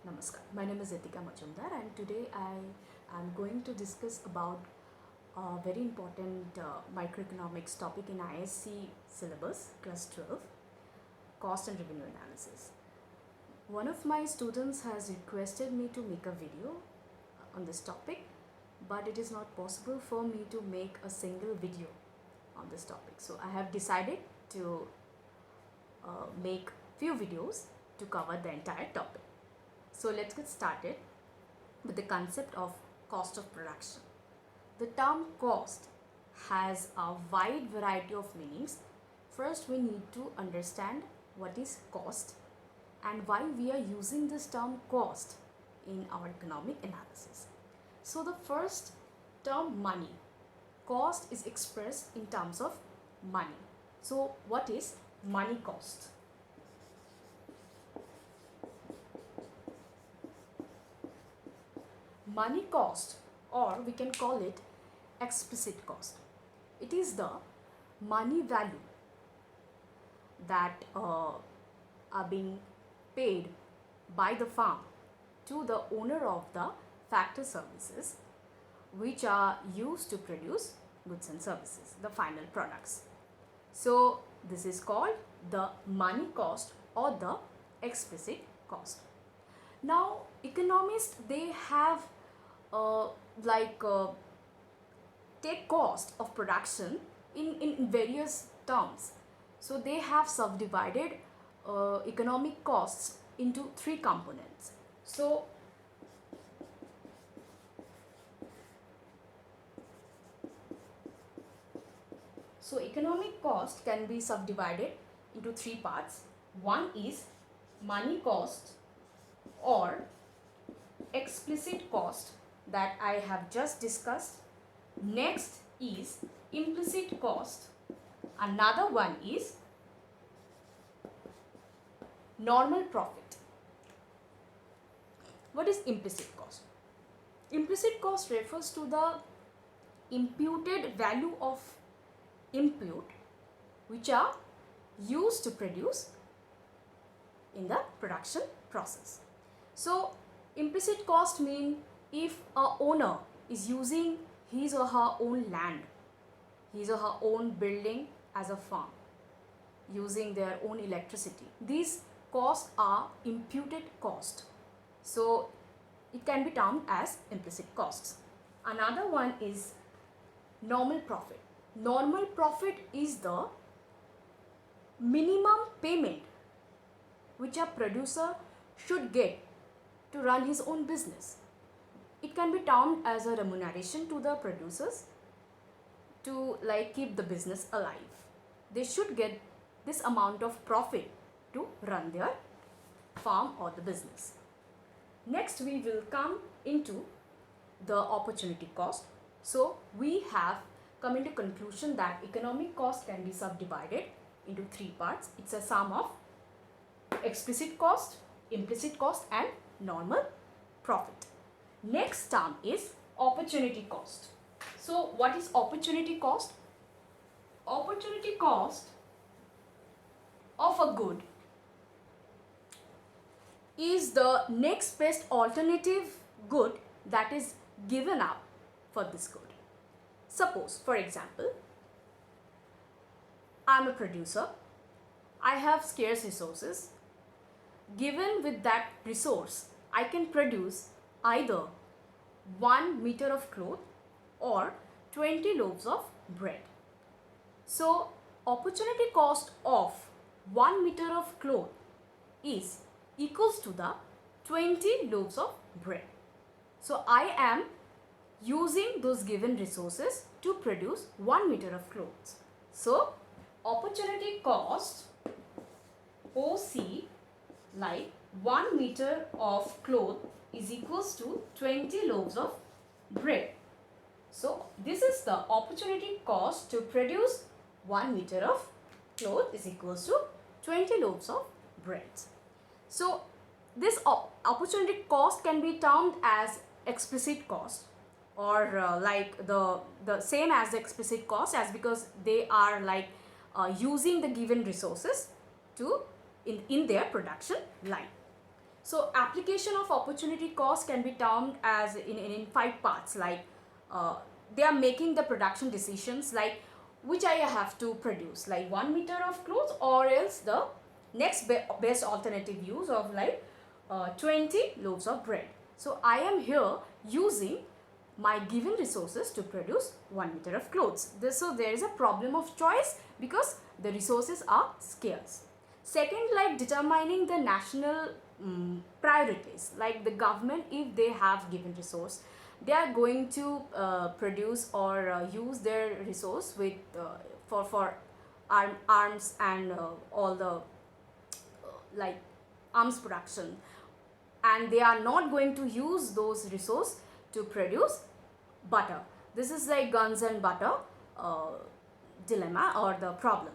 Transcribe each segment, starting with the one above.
Namaskar. My name is Etika Majumdar and today I am going to discuss about a very important microeconomics topic in ISC syllabus, class 12, cost and revenue analysis. One of my students has requested me to make a video on this topic, but it is not possible for me to make a single video on this topic. So I have decided to make few videos to cover the entire topic. So let's get started with the concept of cost of production. The term cost has a wide variety of meanings. First, we need to understand what is cost and why we are using this term cost in our economic analysis. So the first term, money. Cost is expressed in terms of money. So what is money cost? Money cost, or we can call it explicit cost. It is the money value that are being paid by the firm to the owner of the factor services which are used to produce goods and services, the final products. So this is called the money cost or the explicit cost. Now economists, they have take cost of production in various terms. So they have subdivided economic costs into three components. So economic cost can be subdivided into three parts. One is money cost or explicit cost that I have just discussed. Next is implicit cost. Another one is normal profit. What is implicit cost? Implicit cost refers to the imputed value of input which are used to produce in the production process. So implicit cost means if a owner is using his or her own land, his or her own building as a farm, using their own electricity, these costs are imputed cost. So it can be termed as implicit costs. Another one is normal profit. Normal profit is the minimum payment which a producer should get to run his own business. It can be termed as a remuneration to the producers to keep the business alive. They should get this amount of profit to run their farm or the business. Next, we will come into the opportunity cost. So we have come into conclusion that economic cost can be subdivided into three parts. It's a sum of explicit cost, implicit cost and normal profit. Next term is opportunity cost. So what is opportunity cost? Opportunity cost of a good is the next best alternative good that is given up for this good. Suppose, for example, I am a producer, I have scarce resources. Given with that resource, I can produce either 1 meter of cloth or 20 loaves of bread. So opportunity cost of 1 meter of cloth is equals to the 20 loaves of bread. So I am using those given resources to produce 1 meter of clothes. So opportunity cost OC, like 1 meter of cloth is equals to 20 loaves of bread. So this is the opportunity cost to produce 1 meter of cloth is equals to 20 loaves of bread. So this opportunity cost can be termed as explicit cost, or the same as the explicit cost, as because they are using the given resources to in their production line. So application of opportunity cost can be termed as in five parts, like they are making the production decisions, like which I have to produce, like 1 meter of clothes, or else the next best alternative use of like 20 loaves of bread. So I am here using my given resources to produce 1 meter of clothes. So there is a problem of choice because the resources are scarce. Second, like determining the national priorities, like the government, if they have given resource, they are going to produce or use their resource with for arms and all the like arms production, and they are not going to use those resources to produce butter. This is like guns and butter dilemma or the problem.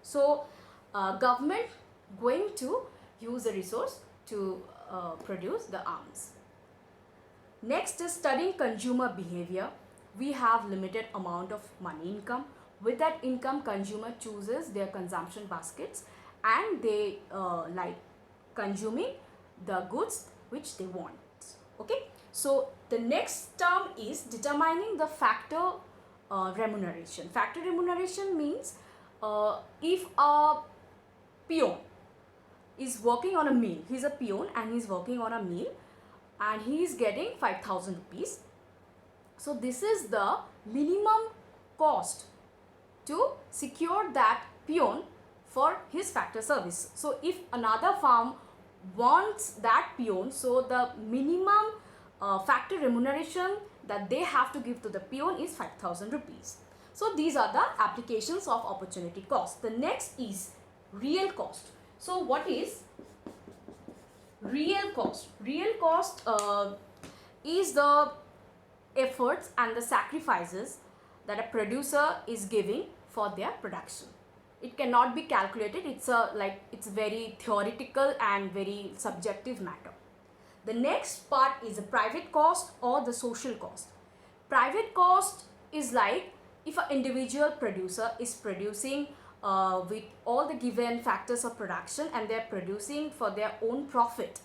So government going to use a resource to produce the arms. Next is studying consumer behavior. We have limited amount of money income. With that income, consumer chooses their consumption baskets and they like consuming the goods which they want. Okay, so the next term is determining the factor remuneration. Factor remuneration means if a peon is working on a mill, he's a peon and he's working on a mill and he is getting 5,000 rupees. So this is the minimum cost to secure that peon for his factor service. So if another farm wants that peon, so the minimum factor remuneration that they have to give to the peon is 5,000 rupees. So these are the applications of opportunity cost. The next is real cost. So what is real cost? Real cost is the efforts and the sacrifices that a producer is giving for their production. It cannot be calculated. It's very theoretical and very subjective matter. The next part is the private cost or the social cost. Private cost is like if an individual producer is producing with all the given factors of production and they are producing for their own profit.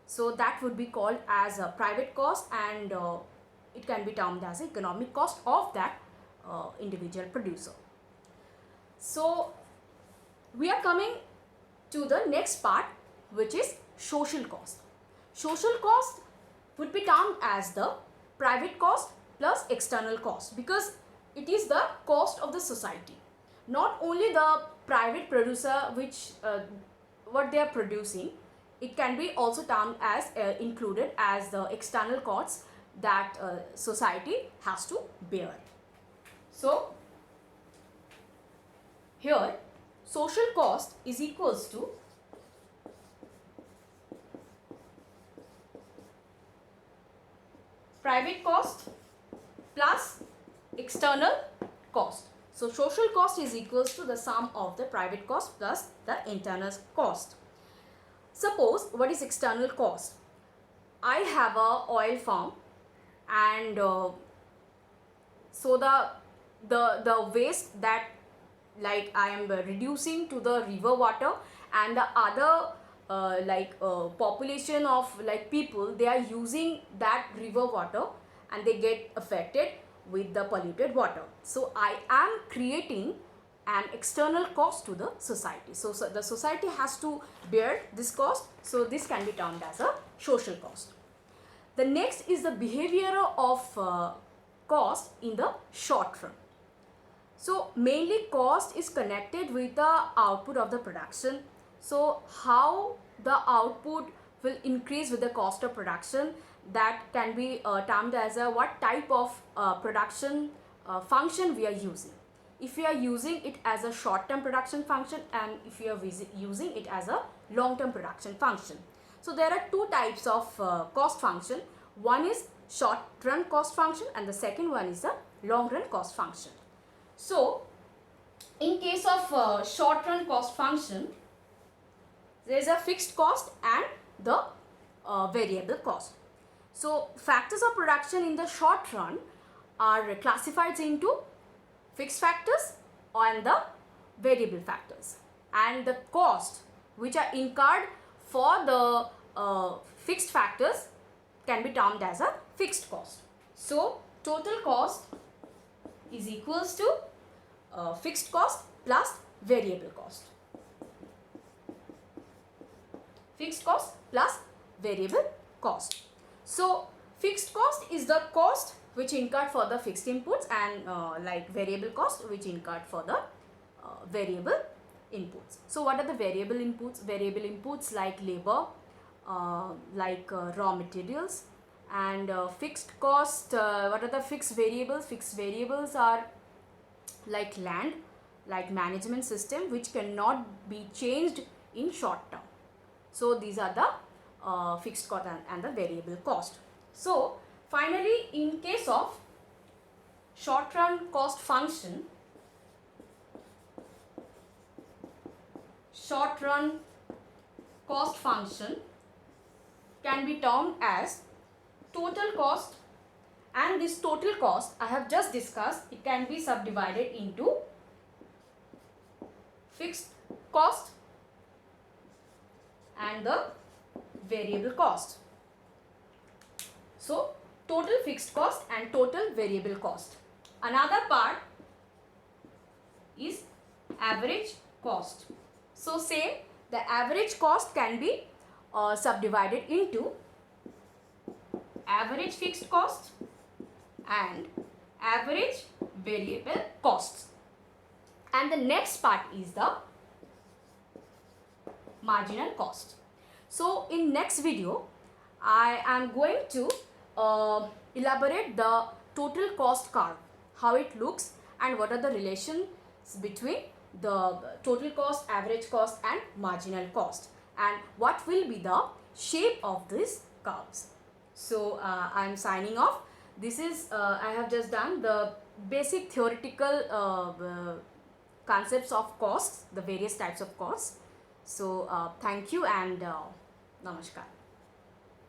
So that would be called as a private cost, and it can be termed as economic cost of that individual producer. So we are coming to the next part, which is social cost. Social cost would be termed as the private cost plus external cost, because it is the cost of the society. Not only the private producer which what they are producing, it can be also termed as included as the external costs that society has to bear. So here social cost is equals to private cost plus external cost. So social cost is equals to the sum of the private cost plus the internal cost. Suppose, what is external cost? I have a oil farm, and so the waste that like I am reducing to the river water, and the other population of like people, they are using that river water and they get affected with the polluted water. So I am creating an external cost to the society. So the society has to bear this cost. So this can be termed as a social cost. The next is the behavior of cost in the short run. So mainly cost is connected with the output of the production. So how the output will increase with the cost of production, that can be termed as a what type of production function we are using. If we are using it as a short-term production function, and if we are using it as a long-term production function. So there are two types of cost function. One is short-run cost function and the second one is a long-run cost function. So in case of short-run cost function, there is a fixed cost and the variable cost. So factors of production in the short run are classified into fixed factors and the variable factors, and the cost which are incurred for the fixed factors can be termed as a fixed cost. So total cost is equals to fixed cost plus variable cost. Fixed cost plus variable cost. So fixed cost is the cost which incurred for the fixed inputs, and like variable cost which incurred for the variable inputs. So what are the variable inputs? Variable inputs like labor, like raw materials, and fixed cost. What are the fixed variables? Fixed variables are like land, like management system, which cannot be changed in short term. So these are the fixed cost and the variable cost. So finally, in case of short run cost function, short run cost function can be termed as total cost, and this total cost I have just discussed, it can be subdivided into fixed cost and the variable cost. So total fixed cost and total variable cost. Another part is average cost. So same, the average cost can be subdivided into average fixed cost and average variable costs. And the next part is the marginal cost. So in next video, I am going to elaborate the total cost curve, how it looks, and what are the relations between the total cost, average cost, and marginal cost, and what will be the shape of these curves. So I am signing off. This is I have just done the basic theoretical concepts of costs, the various types of costs. So thank you and namaskar.